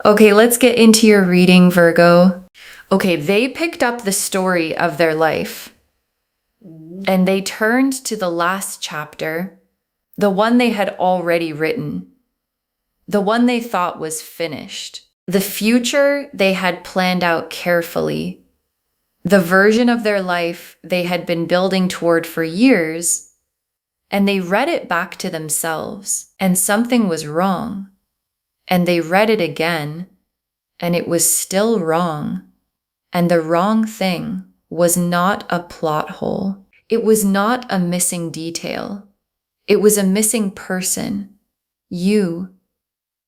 Okay, let's get into your reading, Virgo. Okay, they picked up the story of their life and they turned to the last chapter, the one they had already written, the one they thought was finished, the future they had planned out carefully, the version of their life they had been building toward for years, and they read it back to themselves, and something was wrong. And they read it again, and it was still wrong. And the wrong thing was not a plot hole. It was not a missing detail. It was a missing person. You.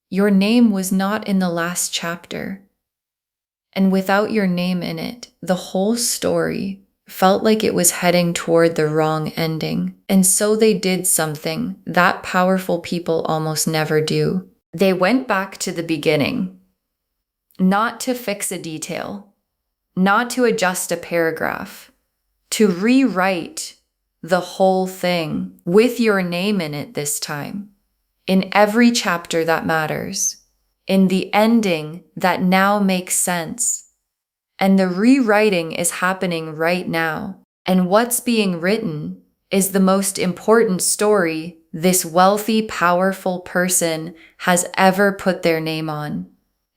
Your name was not in the last chapter. And without your name in it, the whole story felt like it was heading toward the wrong ending. And so they did something that powerful people almost never do. They went back to the beginning, not to fix a detail, not to adjust a paragraph, to rewrite the whole thing with your name in it this time, in every chapter that matters, in the ending that now makes sense. And the rewriting is happening right now. And what's being written is the most important story this wealthy, powerful person has ever put their name on.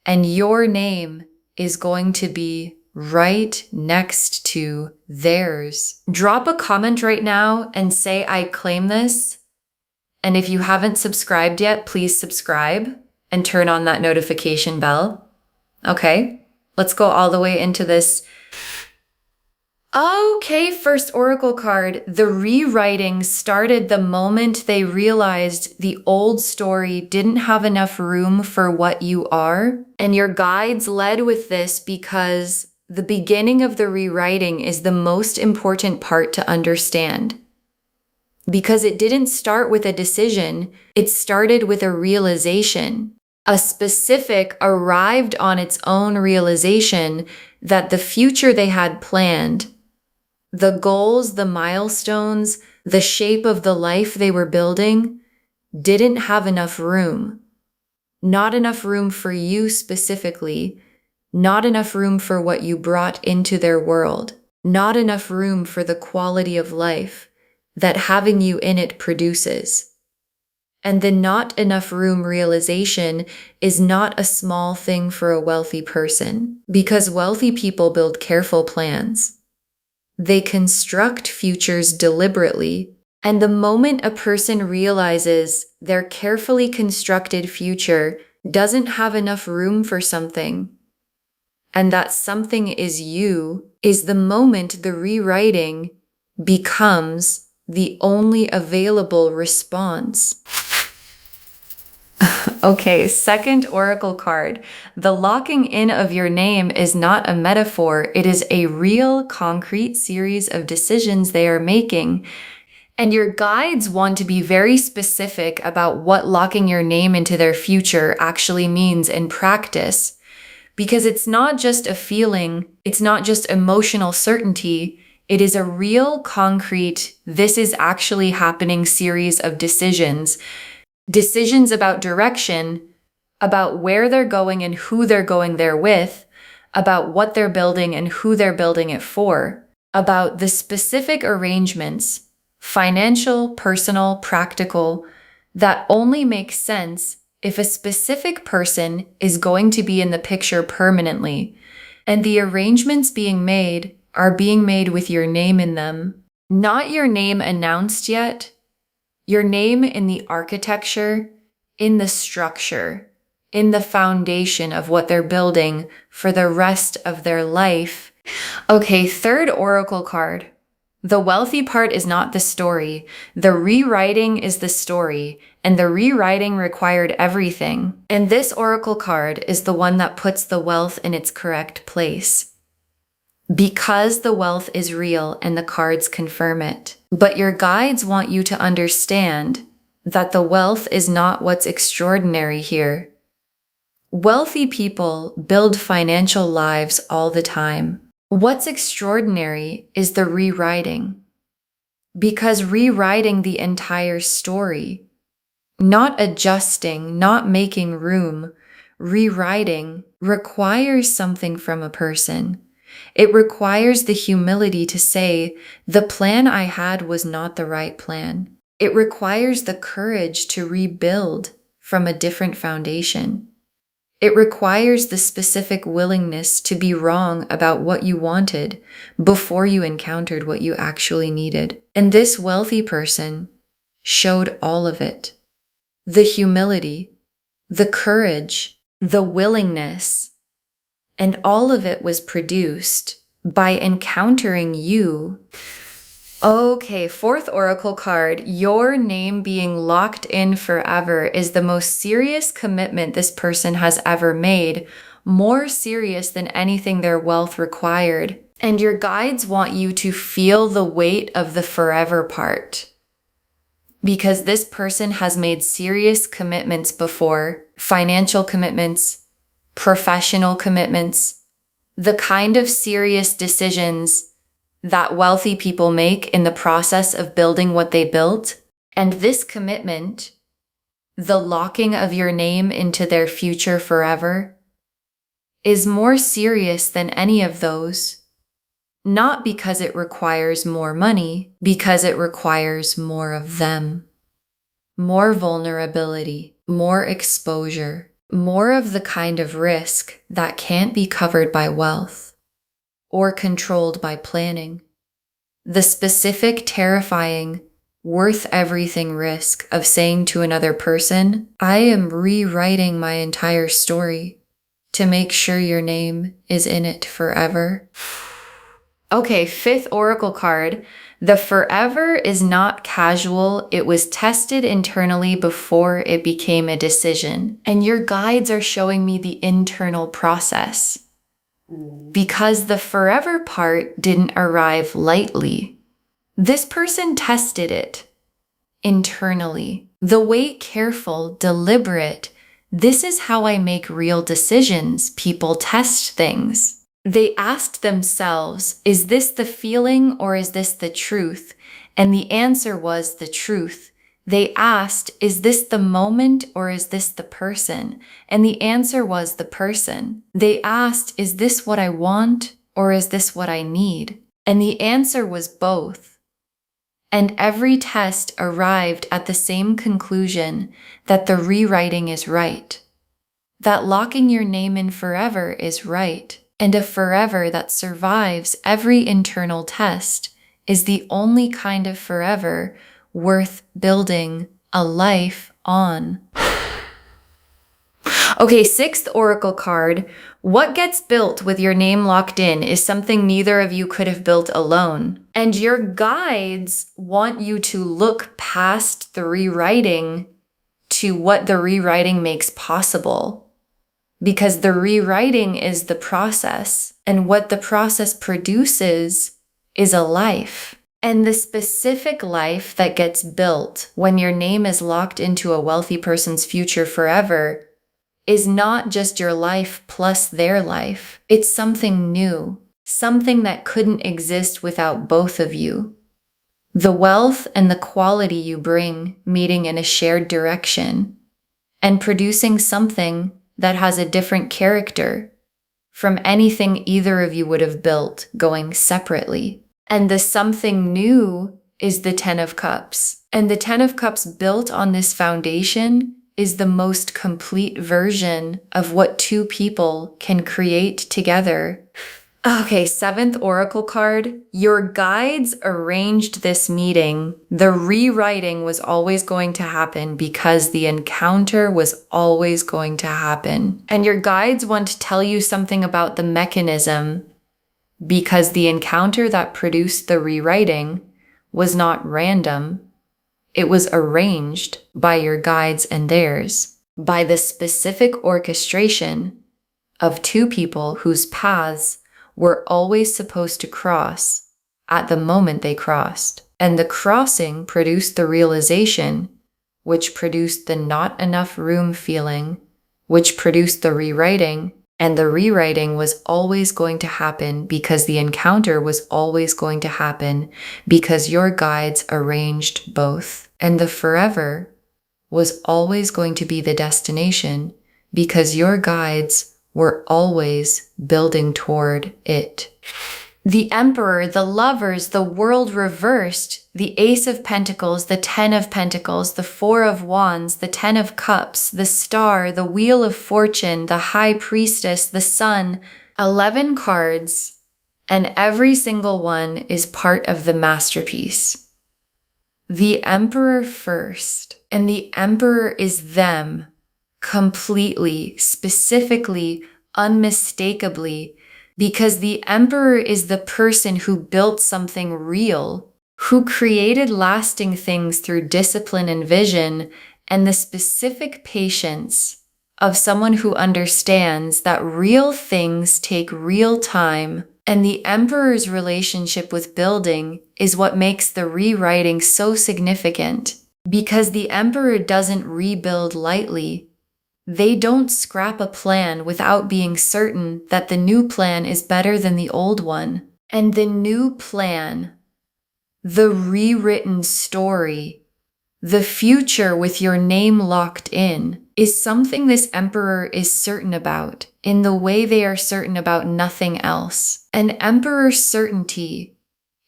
And your name is going to be right next to theirs. Drop a comment right now and say, I claim this. And if you haven't subscribed yet, please subscribe and turn on that notification bell. Okay, let's go all the way into this. Okay, first oracle card. The rewriting started the moment they realized the old story didn't have enough room for what you are. And your guides led with this because the beginning of the rewriting is the most important part to understand. Because it didn't start with a decision, it started with a realization. A specific arrived on its own realization that the future they had planned, the goals, the milestones, the shape of the life they were building didn't have enough room. Not enough room for you specifically, not enough room for what you brought into their world, not enough room for the quality of life that having you in it produces. And the not enough room realization is not a small thing for a wealthy person, because wealthy people build careful plans. They construct futures deliberately, and the moment a person realizes their carefully constructed future doesn't have enough room for something, and that something is you, is the moment the rewriting becomes the only available response. Okay, second oracle card. The locking in of your name is not a metaphor. It is a real, concrete series of decisions they are making. And your guides want to be very specific about what locking your name into their future actually means in practice. Because it's not just a feeling, it's not just emotional certainty. It is a real, concrete, this is actually happening series of decisions. Decisions about direction, about where they're going and who they're going there with, about what they're building and who they're building it for, about the specific arrangements, financial, personal, practical, that only make sense if a specific person is going to be in the picture permanently, and the arrangements being made are being made with your name in them. Not your name announced yet, your name in the architecture, in the structure, in the foundation of what they're building for the rest of their life. Okay, third oracle card. The wealthy part is not the story. The rewriting is the story, and the rewriting required everything. And this oracle card is the one that puts the wealth in its correct place. Because the wealth is real and the cards confirm it. But your guides want you to understand that the wealth is not what's extraordinary here. Wealthy people build financial lives all the time. What's extraordinary is the rewriting. Because rewriting the entire story, not adjusting, not making room, rewriting requires something from a person. It requires the humility to say, the plan I had was not the right plan. It requires the courage to rebuild from a different foundation. It requires the specific willingness to be wrong about what you wanted before you encountered what you actually needed. And this wealthy person showed all of it. The humility, the courage, the willingness, and all of it was produced by encountering you. Okay, fourth oracle card, your name being locked in forever is the most serious commitment this person has ever made, more serious than anything their wealth required. And your guides want you to feel the weight of the forever part. Because this person has made serious commitments before, financial commitments, professional commitments, the kind of serious decisions that wealthy people make in the process of building what they built. And this commitment, the locking of your name into their future forever, is more serious than any of those. Not because it requires more money, because it requires more of them. More vulnerability, more exposure, more of the kind of risk that can't be covered by wealth or controlled by planning. The specific, terrifying, worth everything risk of saying to another person, I am rewriting my entire story to make sure your name is in it forever. Okay, fifth oracle card. The forever is not casual. It was tested internally before it became a decision. And your guides are showing me the internal process. Because the forever part didn't arrive lightly. This person tested it internally. The wait, careful, deliberate, this is how I make real decisions. People test things. They asked themselves, is this the feeling or is this the truth? And the answer was the truth. They asked, is this the moment or is this the person? And the answer was the person. They asked, is this what I want or is this what I need? And the answer was both. And every test arrived at the same conclusion that the rewriting is right. That locking your name in forever is right. And a forever that survives every internal test is the only kind of forever worth building a life on. Okay, sixth oracle card. What gets built with your name locked in is something neither of you could have built alone. And your guides want you to look past the rewriting to what the rewriting makes possible. Because the rewriting is the process, and what the process produces is a life. And the specific life that gets built when your name is locked into a wealthy person's future forever is not just your life plus their life. It's something new, something that couldn't exist without both of you. The wealth and the quality you bring meeting in a shared direction and producing something that has a different character from anything either of you would have built going separately. And the something new is the Ten of Cups. And the Ten of Cups built on this foundation is the most complete version of what two people can create together. Okay, seventh oracle card. Your guides arranged this meeting. The rewriting was always going to happen because the encounter was always going to happen. And your guides want to tell you something about the mechanism because the encounter that produced the rewriting was not random. It was arranged by your guides and theirs, by the specific orchestration of two people whose paths were always supposed to cross at the moment they crossed. And the crossing produced the realization, which produced the not enough room feeling, which produced the rewriting. And the rewriting was always going to happen because the encounter was always going to happen because your guides arranged both. And the forever was always going to be the destination because your guides were always building toward it. The Emperor, the Lovers, the World reversed, the Ace of Pentacles, the Ten of Pentacles, the Four of Wands, the Ten of Cups, the Star, the Wheel of Fortune, the High Priestess, the Sun, 11 cards, and every single one is part of the masterpiece. The Emperor first, and the Emperor is them, completely, specifically, unmistakably, because the Emperor is the person who built something real, who created lasting things through discipline and vision, and the specific patience of someone who understands that real things take real time. And the Emperor's relationship with building is what makes the rewriting so significant, because the Emperor doesn't rebuild lightly. They don't scrap a plan without being certain that the new plan is better than the old one. And the new plan, the rewritten story, the future with your name locked in, is something this Emperor is certain about, in the way they are certain about nothing else. An Emperor's certainty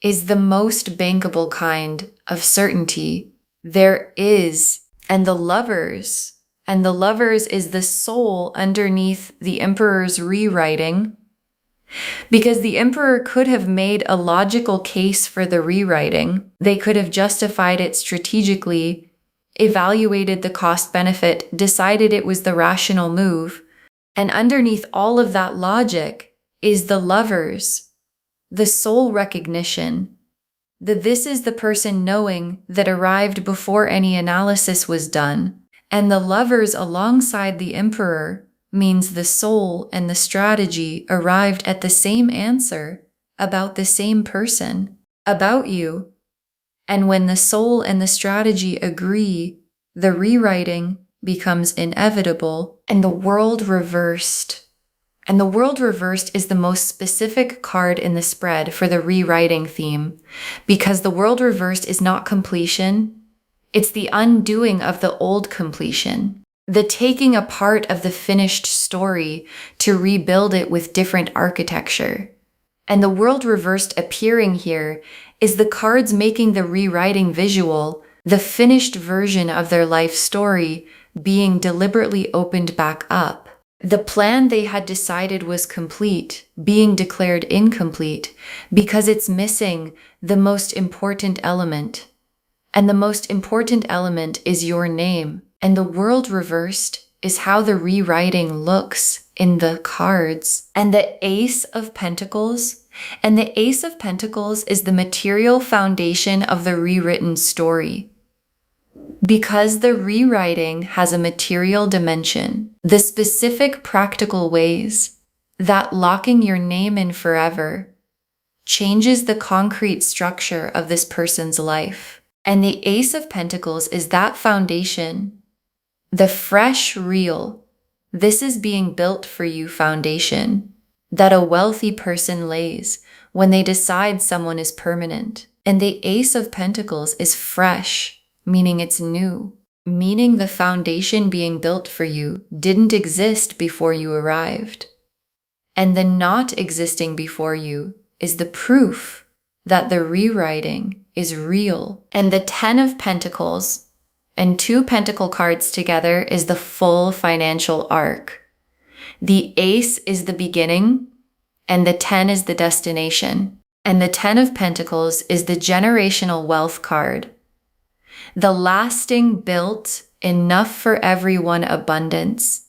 is the most bankable kind of certainty there is, and the Lovers is the soul underneath the Emperor's rewriting, because the Emperor could have made a logical case for the rewriting. They could have justified it strategically, evaluated the cost-benefit, decided it was the rational move, and underneath all of that logic is the Lovers, the soul recognition, that this is the person knowing that arrived before any analysis was done. And the Lovers alongside the Emperor means the soul and the strategy arrived at the same answer about the same person, about you. And when the soul and the strategy agree, the rewriting becomes inevitable, and the World reversed. And the World reversed is the most specific card in the spread for the rewriting theme, because the World reversed is not completion. It's the undoing of the old completion, the taking apart of the finished story to rebuild it with different architecture. And the World reversed appearing here is the cards making the rewriting visual, the finished version of their life story being deliberately opened back up. The plan they had decided was complete, being declared incomplete because it's missing the most important element. And the most important element is your name. And the World reversed is how the rewriting looks in the cards. And the Ace of Pentacles. And the Ace of Pentacles is the material foundation of the rewritten story. Because the rewriting has a material dimension, the specific practical ways that locking your name in forever changes the concrete structure of this person's life. And the Ace of Pentacles is that foundation, the fresh, real, this is being built for you foundation that a wealthy person lays when they decide someone is permanent. And the Ace of Pentacles is fresh, meaning it's new, meaning the foundation being built for you didn't exist before you arrived. And the not existing before you is the proof that the rewriting is real. And the Ten of Pentacles and two Pentacle cards together is the full financial arc. The Ace is the beginning, and the 10 is the destination. And the 10 of Pentacles is the generational wealth card. The lasting, built, enough for everyone abundance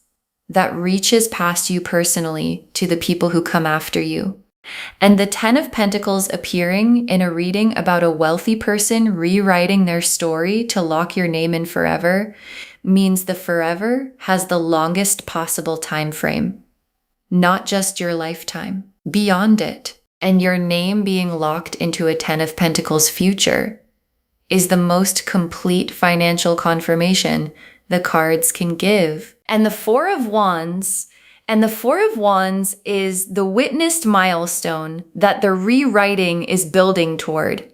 that reaches past you personally to the people who come after you. And the 10 of Pentacles appearing in a reading about a wealthy person rewriting their story to lock your name in forever means the forever has the longest possible time frame, not just your lifetime, beyond it. And your name being locked into a 10 of Pentacles future is the most complete financial confirmation the cards can give. And the Four of Wands is the witnessed milestone that the rewriting is building toward.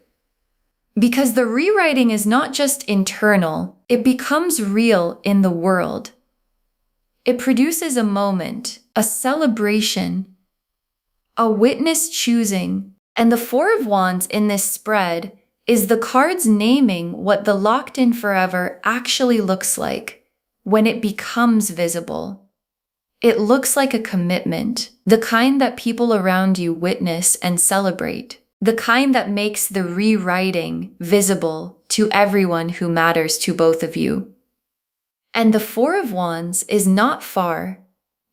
Because the rewriting is not just internal, it becomes real in the world. It produces a moment, a celebration, a witness choosing. And the Four of Wands in this spread is the cards naming what the locked in forever actually looks like when it becomes visible. It looks like a commitment, the kind that people around you witness and celebrate, the kind that makes the rewriting visible to everyone who matters to both of you. And the Four of Wands is not far,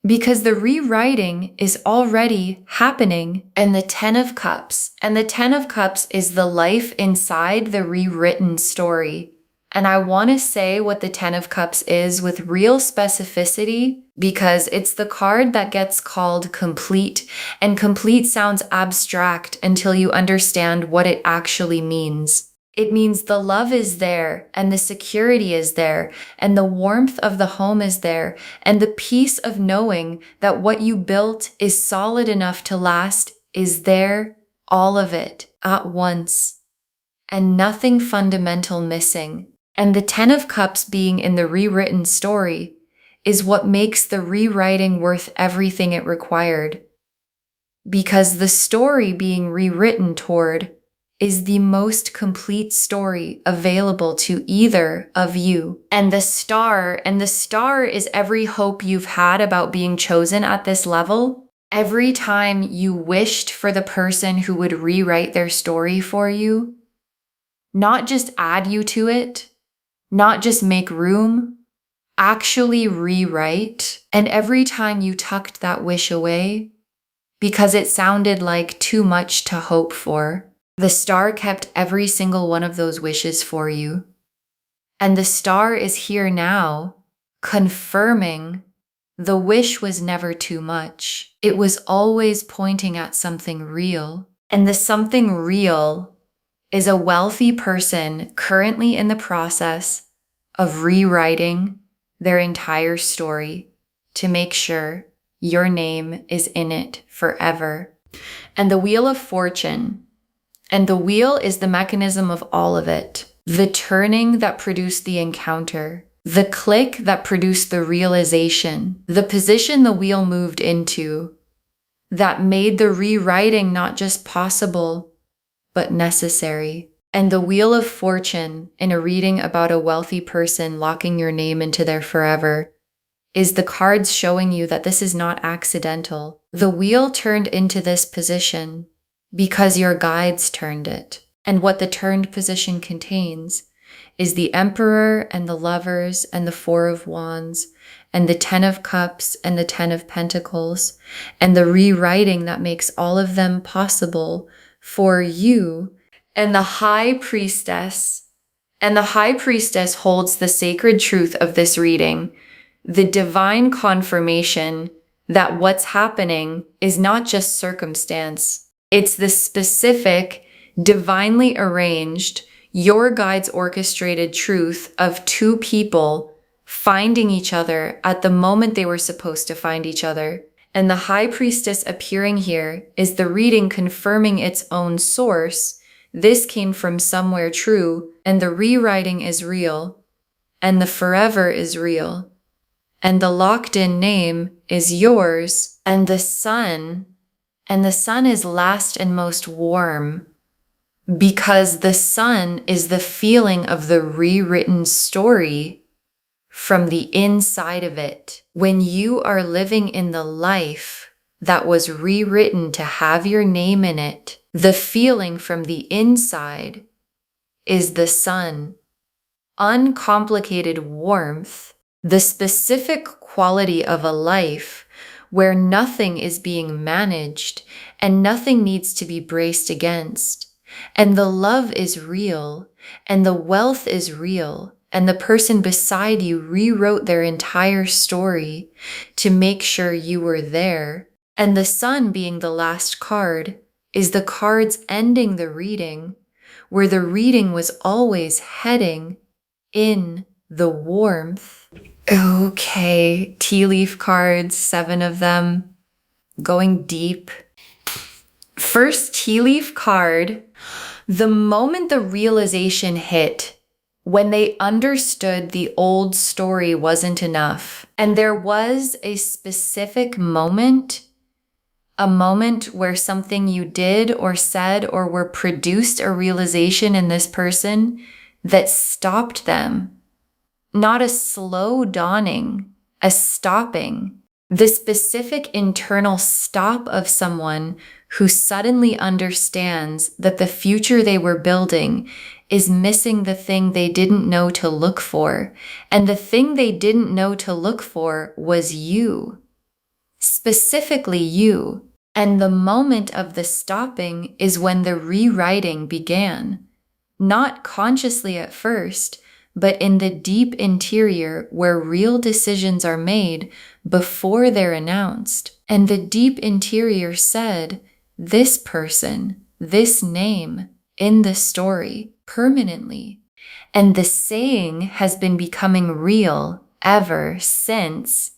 because the rewriting is already happening. And the Ten of Cups. And the Ten of Cups is the life inside the rewritten story. And I want to say what the Ten of Cups is with real specificity, because it's the card that gets called complete. And complete sounds abstract until you understand what it actually means. It means the love is there, and the security is there, and the warmth of the home is there, and the peace of knowing that what you built is solid enough to last is there, all of it, at once, and nothing fundamental missing. And the Ten of Cups being in the rewritten story is what makes the rewriting worth everything it required. Because the story being rewritten toward is the most complete story available to either of you. And the star is every hope you've had about being chosen at this level. Every time you wished for the person who would rewrite their story for you, not just add you to it, not just make room, actually rewrite. And every time you tucked that wish away, because it sounded like too much to hope for, the star kept every single one of those wishes for you. And the star is here now, confirming the wish was never too much. It was always pointing at something real. And the something real is a wealthy person currently in the process of rewriting their entire story to make sure your name is in it forever. And the Wheel of Fortune. And the wheel is the mechanism of all of it. The turning that produced the encounter. The click that produced the realization. The position the wheel moved into that made the rewriting not just possible, but necessary. And the Wheel of Fortune in a reading about a wealthy person locking your name into their forever is the cards showing you that this is not accidental. The wheel turned into this position because your guides turned it. And what the turned position contains is the Emperor and the Lovers and the Four of Wands and the Ten of Cups and the Ten of Pentacles and the rewriting that makes all of them possible for you, and the High Priestess. And the High Priestess holds the sacred truth of this reading, the divine confirmation that what's happening is not just circumstance. It's the specific, divinely arranged, your guides orchestrated truth of two people finding each other at the moment they were supposed to find each other. And the High Priestess appearing here is the reading confirming its own source. This came from somewhere true, and the rewriting is real, and the forever is real, and the locked-in name is yours, and the sun is last and most warm, because the sun is the feeling of the rewritten story from the inside of it. When you are living in the life that was rewritten to have your name in it, the feeling from the inside is the sun. Uncomplicated warmth, the specific quality of a life where nothing is being managed and nothing needs to be braced against. And the love is real, and the wealth is real, and the person beside you rewrote their entire story to make sure you were there. And the sun being the last card is the cards ending the reading, where the reading was always heading in the warmth. Okay, tea leaf cards, 7 of them, going deep. First tea leaf card, the moment the realization hit when they understood the old story wasn't enough. And there was a specific moment, a moment where something you did or said or were produced a realization in this person that stopped them. Not a slow dawning, a stopping. The specific internal stop of someone who suddenly understands that the future they were building is missing the thing they didn't know to look for. And the thing they didn't know to look for was you. Specifically you. And the moment of the stopping is when the rewriting began. Not consciously at first, but in the deep interior where real decisions are made before they're announced. And the deep interior said, this person, this name, in the story, permanently. And the saying has been becoming real ever since.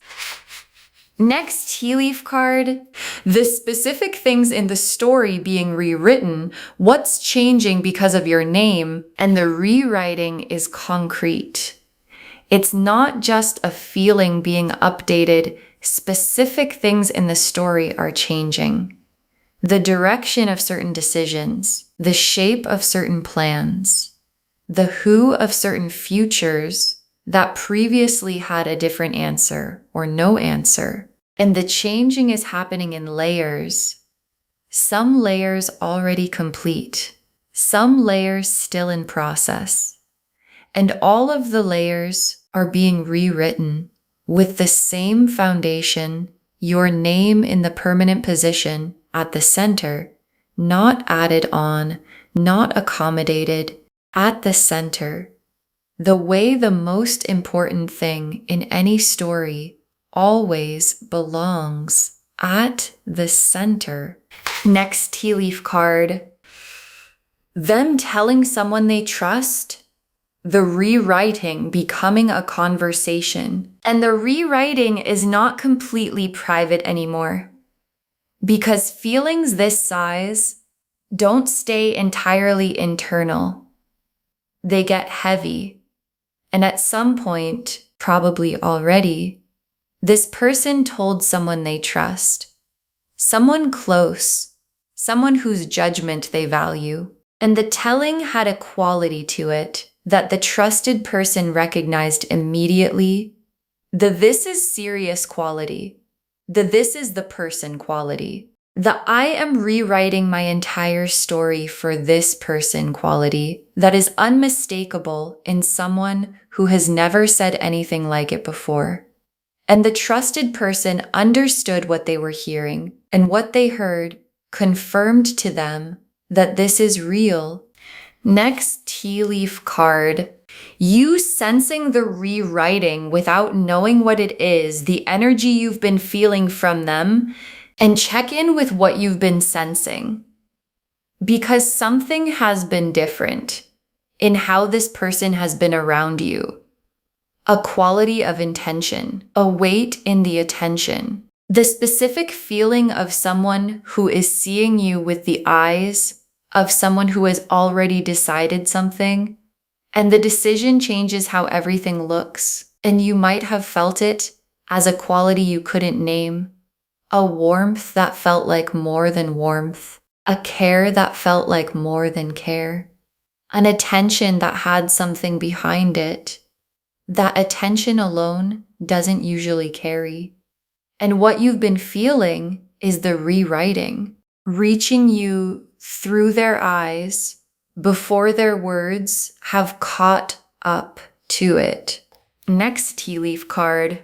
Next tea leaf card, the specific things in the story being rewritten, what's changing because of your name, and the rewriting is concrete. It's not just a feeling being updated, specific things in the story are changing. The direction of certain decisions, the shape of certain plans, the who of certain futures that previously had a different answer or no answer. And the changing is happening in layers. Some layers already complete, some layers still in process. And all of the layers are being rewritten with the same foundation, your name in the permanent position at the center, not added on, not accommodated, at the center. The way the most important thing in any story always belongs at the center. Next tea leaf card. Them telling someone they trust, the rewriting becoming a conversation. And the rewriting is not completely private anymore. Because feelings this size don't stay entirely internal. They get heavy. And at some point, probably already, this person told someone they trust, someone close, someone whose judgment they value. And the telling had a quality to it that the trusted person recognized immediately. The this is serious quality. The this is the person quality. The I am rewriting my entire story for this person quality that is unmistakable in someone who has never said anything like it before. And the trusted person understood what they were hearing, and what they heard confirmed to them that this is real. Next tea leaf card. You sensing the rewriting without knowing what it is, the energy you've been feeling from them, and check in with what you've been sensing. Because something has been different in how this person has been around you. A quality of intention, a weight in the attention. The specific feeling of someone who is seeing you with the eyes of someone who has already decided something, and the decision changes how everything looks, and you might have felt it as a quality you couldn't name, a warmth that felt like more than warmth, a care that felt like more than care, an attention that had something behind it. That attention alone doesn't usually carry. And what you've been feeling is the rewriting, reaching you through their eyes before their words have caught up to it. Next tea leaf card.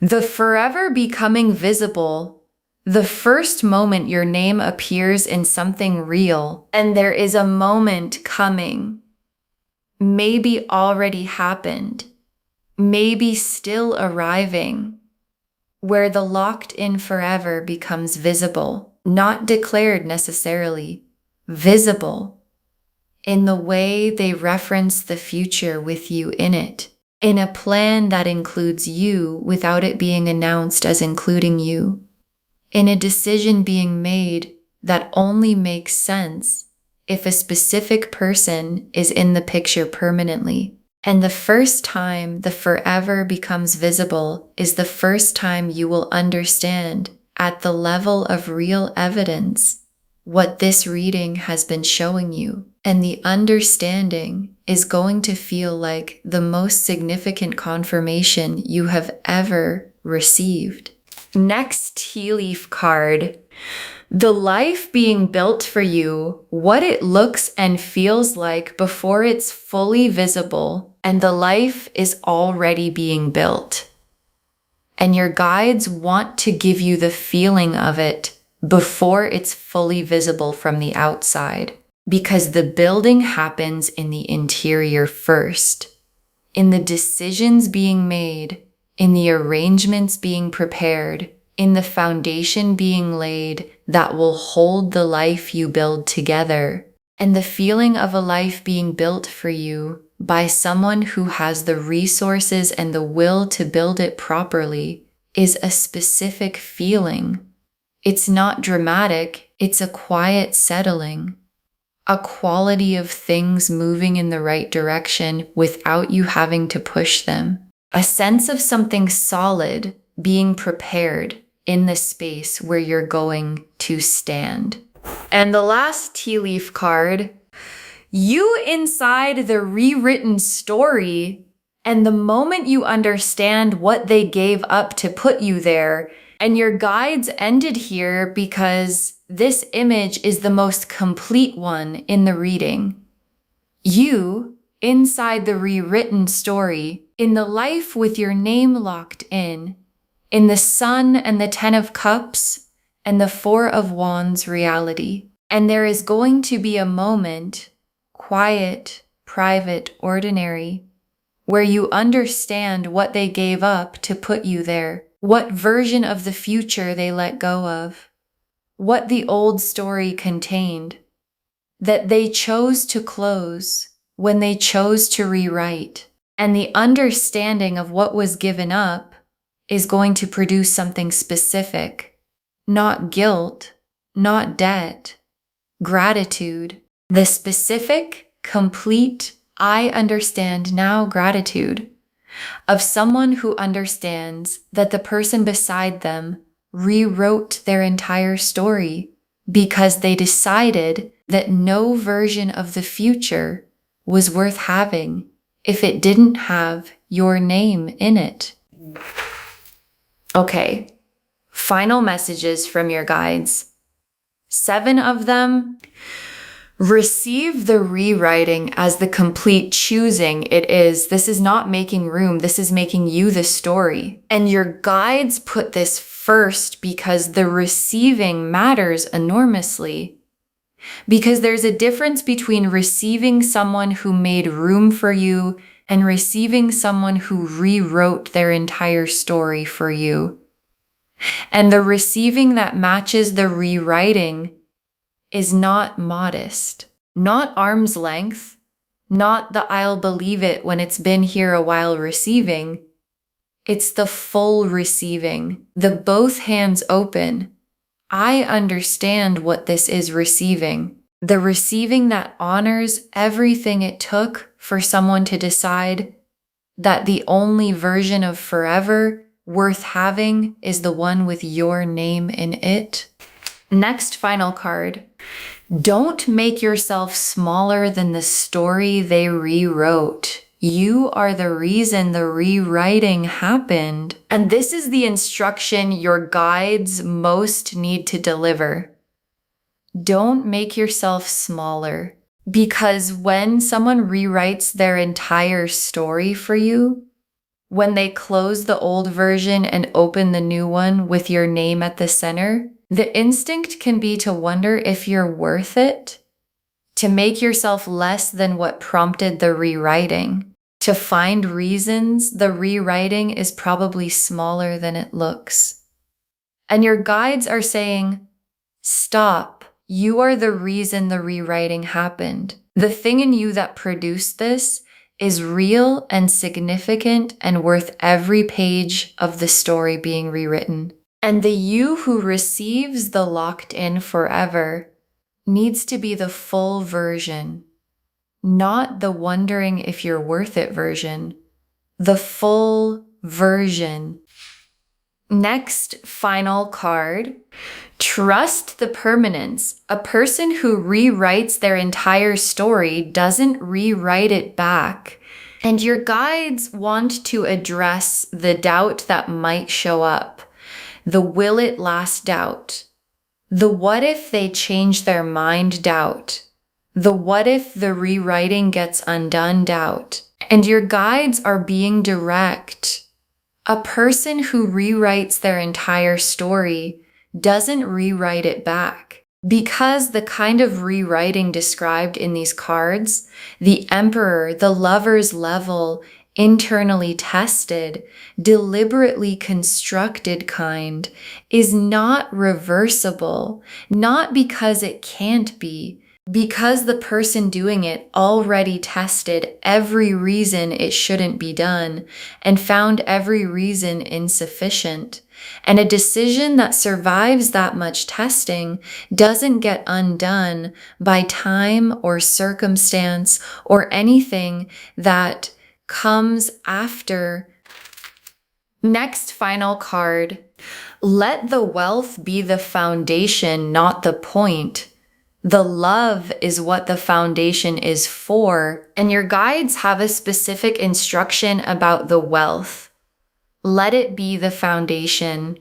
The forever becoming visible. The first moment your name appears in something real, and there is a moment coming, maybe already happened, maybe still arriving, where the locked in forever becomes visible, not declared necessarily, visible, in the way they reference the future with you in it, in a plan that includes you without it being announced as including you, in a decision being made that only makes sense if a specific person is in the picture permanently. And the first time the forever becomes visible is the first time you will understand at the level of real evidence what this reading has been showing you. And the understanding is going to feel like the most significant confirmation you have ever received. Next tea leaf card. The life being built for you, what it looks and feels like before it's fully visible, and the life is already being built. And your guides want to give you the feeling of it before it's fully visible from the outside, because the building happens in the interior first, in the decisions being made, in the arrangements being prepared, in the foundation being laid that will hold the life you build together. And the feeling of a life being built for you by someone who has the resources and the will to build it properly is a specific feeling. It's not dramatic, it's a quiet settling, a quality of things moving in the right direction without you having to push them, a sense of something solid being prepared in the space where you're going to stand. And the last tea leaf card, you inside the rewritten story, and the moment you understand what they gave up to put you there, and your guides ended here because this image is the most complete one in the reading. You, inside the rewritten story, in the life with your name locked in the Sun and the Ten of Cups and the Four of Wands reality. And there is going to be a moment, quiet, private, ordinary, where you understand what they gave up to put you there, what version of the future they let go of, what the old story contained, that they chose to close when they chose to rewrite. And the understanding of what was given up is going to produce something specific, not guilt, not debt, gratitude. The specific, complete, I understand now gratitude of someone who understands that the person beside them rewrote their entire story because they decided that no version of the future was worth having if it didn't have your name in it. Okay, final messages from your guides. 7 of them. Receive the rewriting as the complete choosing it is. This is not making room. This is making you the story. And your guides put this first because the receiving matters enormously. Because there's a difference between receiving someone who made room for you and receiving someone who rewrote their entire story for you. And the receiving that matches the rewriting is not modest, not arm's length, not the I'll believe it when it's been here a while receiving. It's the full receiving, the both hands open. I understand what this is receiving. The receiving that honors everything it took for someone to decide that the only version of forever worth having is the one with your name in it. Next final card. Don't make yourself smaller than the story they rewrote. You are the reason the rewriting happened. And this is the instruction your guides most need to deliver. Don't make yourself smaller, because when someone rewrites their entire story for you, when they close the old version and open the new one with your name at the center, the instinct can be to wonder if you're worth it, to make yourself less than what prompted the rewriting, to find reasons the rewriting is probably smaller than it looks. And your guides are saying, stop. You are the reason the rewriting happened. The thing in you that produced this is real and significant and worth every page of the story being rewritten. And the you who receives the locked in forever needs to be the full version, not the wondering if you're worth it version. The full version. Next, final card. Trust the permanence. A person who rewrites their entire story doesn't rewrite it back. And your guides want to address the doubt that might show up. The will it last doubt. The what if they change their mind doubt. The what if the rewriting gets undone doubt. And your guides are being direct. A person who rewrites their entire story doesn't rewrite it back. Because the kind of rewriting described in these cards, the Emperor, the Lover's level, internally tested, deliberately constructed kind, is not reversible, not because it can't be, because the person doing it already tested every reason it shouldn't be done and found every reason insufficient. And a decision that survives that much testing doesn't get undone by time or circumstance or anything that comes after. Next, final card. Let the wealth be the foundation, not the point. The love is what the foundation is for, and your guides have a specific instruction about the wealth. Let it be the foundation,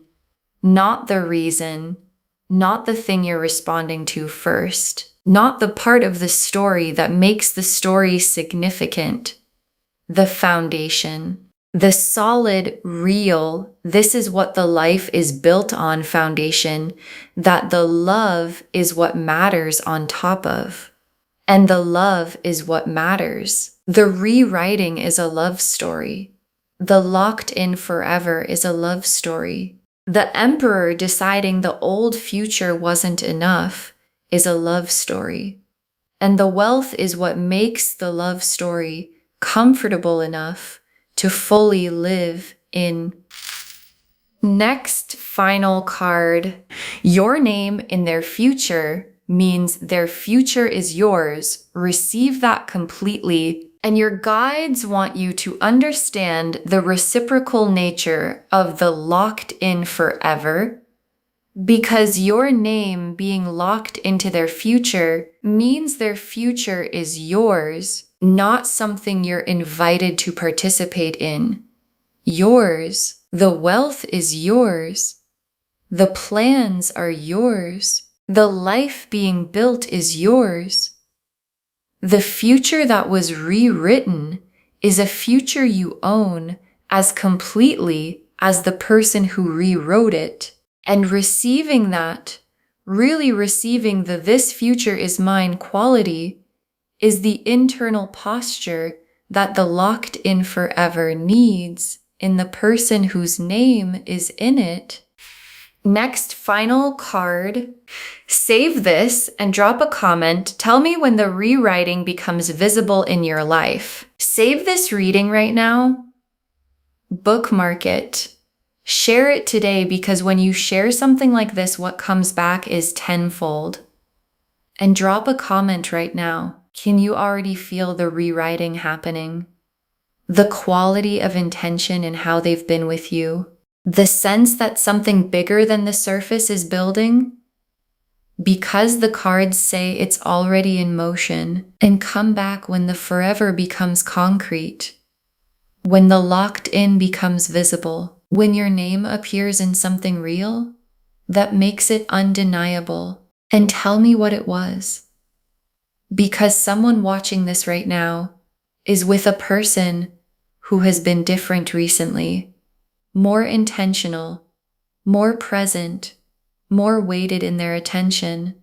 not the reason, not the thing you're responding to first, not the part of the story that makes the story significant. The foundation. The solid, real, this is what the life is built on foundation, that the love is what matters on top of. And the love is what matters. The rewriting is a love story. The locked in forever is a love story. The Emperor deciding the old future wasn't enough is a love story. And the wealth is what makes the love story comfortable enough to fully live in. Next, final card. Your name in their future means their future is yours. Receive that completely. And your guides want you to understand the reciprocal nature of the locked in forever, because your name being locked into their future means their future is yours, not something you're invited to participate in. Yours. The wealth is yours. The plans are yours. The life being built is yours. The future that was rewritten is a future you own as completely as the person who rewrote it. And receiving that, really receiving the this future is mine quality, is the internal posture that the locked in forever needs in the person whose name is in it. Next, final card. Save this and drop a comment. Tell me when the rewriting becomes visible in your life. Save this reading right now. Bookmark it. Share it today, because when you share something like this, what comes back is tenfold. And drop a comment right now. Can you already feel the rewriting happening? The quality of intention in how they've been with you? The sense that something bigger than the surface is building? Because the cards say it's already in motion, and come back when the forever becomes concrete, when the locked in becomes visible, when your name appears in something real that makes it undeniable, and tell me what it was. Because someone watching this right now is with a person who has been different recently, more intentional, more present, more weighted in their attention,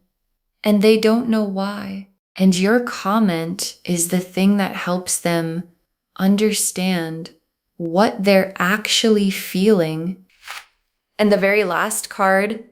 and they don't know why. And your comment is the thing that helps them understand what they're actually feeling. And the very last card,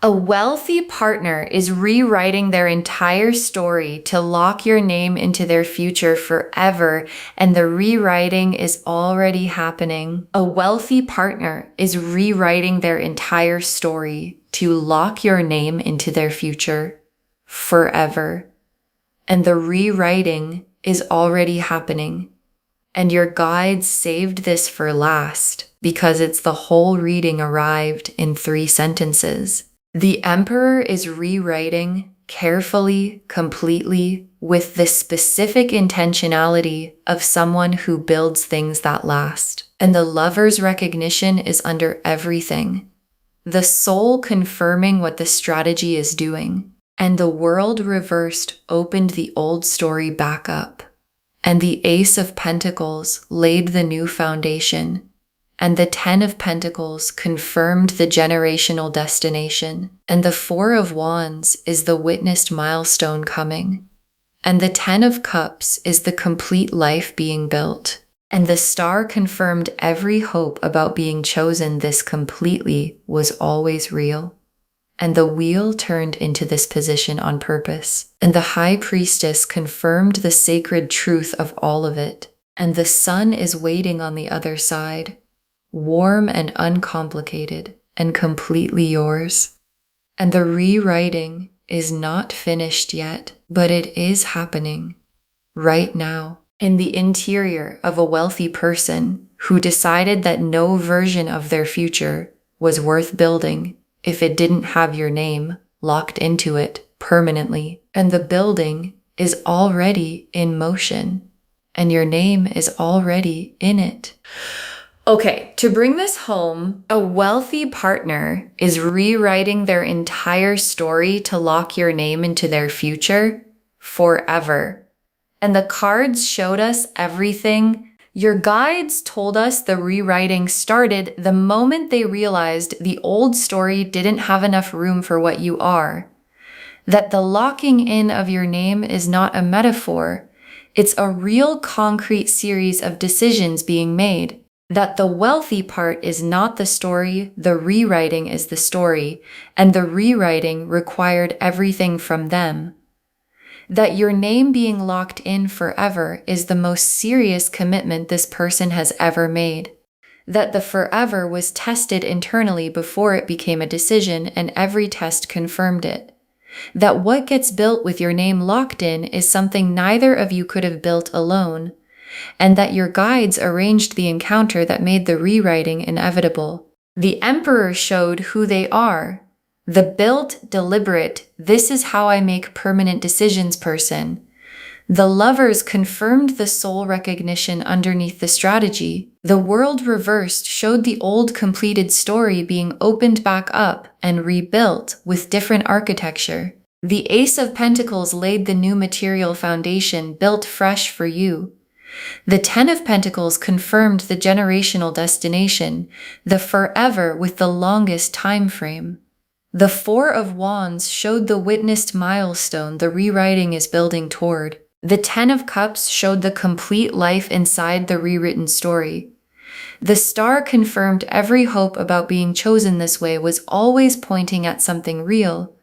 a wealthy partner is rewriting their entire story to lock your name into their future forever, and the rewriting is already happening. A wealthy partner is rewriting their entire story to lock your name into their future forever, and the rewriting is already happening. And your guides saved this for last because it's the whole reading arrived in 3 sentences. The Emperor is rewriting carefully, completely, with the specific intentionality of someone who builds things that last. And the Lover's recognition is under everything. The Soul confirming what the strategy is doing. And the World reversed opened the old story back up. And the Ace of Pentacles laid the new foundation. And the 10 of Pentacles confirmed the generational destination. And the 4 of Wands is the witnessed milestone coming. And the 10 of Cups is the complete life being built. And the Star confirmed every hope about being chosen this completely was always real. And the Wheel turned into this position on purpose. And the High Priestess confirmed the sacred truth of all of it. And the Sun is waiting on the other side, warm and uncomplicated, and completely yours. And the rewriting is not finished yet, but it is happening right now in the interior of a wealthy person who decided that no version of their future was worth building if it didn't have your name locked into it permanently. And the building is already in motion, and your name is already in it. Okay, to bring this home, a wealthy partner is rewriting their entire story to lock your name into their future forever. And the cards showed us everything. Your guides told us the rewriting started the moment they realized the old story didn't have enough room for what you are. That the locking in of your name is not a metaphor. It's a real concrete series of decisions being made. That the wealthy part is not the story, the rewriting is the story, and the rewriting required everything from them. That your name being locked in forever is the most serious commitment this person has ever made. That the forever was tested internally before it became a decision, and every test confirmed it. That what gets built with your name locked in is something neither of you could have built alone, and that your guides arranged the encounter that made the rewriting inevitable. The Emperor showed who they are. The built, deliberate, this is how I make permanent decisions person. The Lovers confirmed the soul recognition underneath the strategy. The World reversed showed the old completed story being opened back up and rebuilt with different architecture. The Ace of Pentacles laid the new material foundation built fresh for you. The 10 of Pentacles confirmed the generational destination, the forever with the longest time frame. The 4 of Wands showed the witnessed milestone the rewriting is building toward. The 10 of Cups showed the complete life inside the rewritten story. The Star confirmed every hope about being chosen this way was always pointing at something real.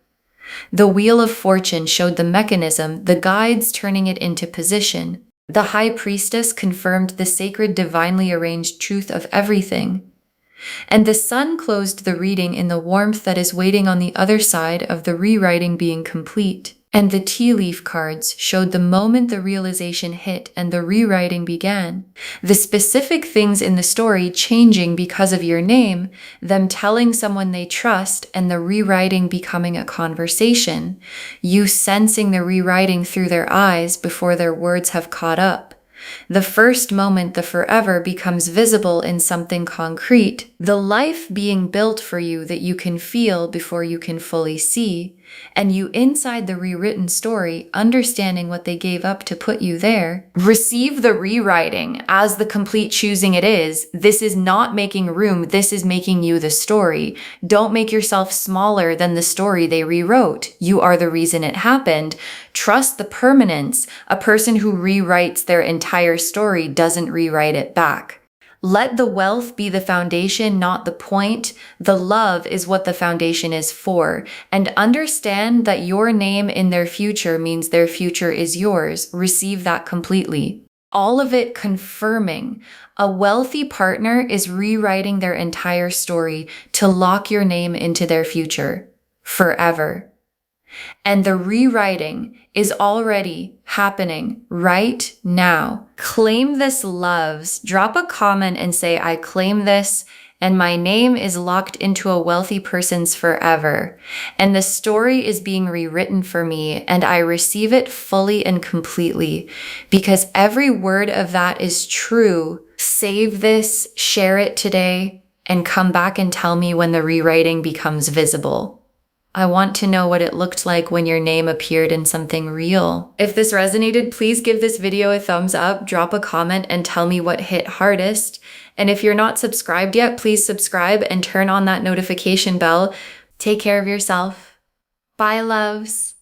The Wheel of Fortune showed the mechanism, the guides turning it into position. The High Priestess confirmed the sacred divinely arranged truth of everything. And the Sun closed the reading in the warmth that is waiting on the other side of the rewriting being complete. And the tea leaf cards showed the moment the realization hit and the rewriting began. The specific things in the story changing because of your name, them telling someone they trust, and the rewriting becoming a conversation. You sensing the rewriting through their eyes before their words have caught up. The first moment the forever becomes visible in something concrete, the life being built for you that you can feel before you can fully see, and you inside the rewritten story, understanding what they gave up to put you there. Receive the rewriting as the complete choosing it is. This is not making room, this is making you the story. Don't make yourself smaller than the story they rewrote. You are the reason it happened. Trust the permanence. A person who rewrites their entire story doesn't rewrite it back. Let the wealth be the foundation, not the point. The love is what the foundation is for. And understand that your name in their future means their future is yours. Receive that completely. All of it confirming. A wealthy partner is rewriting their entire story to lock your name into their future forever. And the rewriting is already happening right now. Claim this, loves. Drop a comment and say, I claim this, and my name is locked into a wealthy person's forever. And the story is being rewritten for me, and I receive it fully and completely because every word of that is true. Save this, share it today, and come back and tell me when the rewriting becomes visible. I want to know what it looked like when your name appeared in something real. If this resonated, please give this video a thumbs up, drop a comment, and tell me what hit hardest. And if you're not subscribed yet, please subscribe and turn on that notification bell. Take care of yourself. Bye, loves.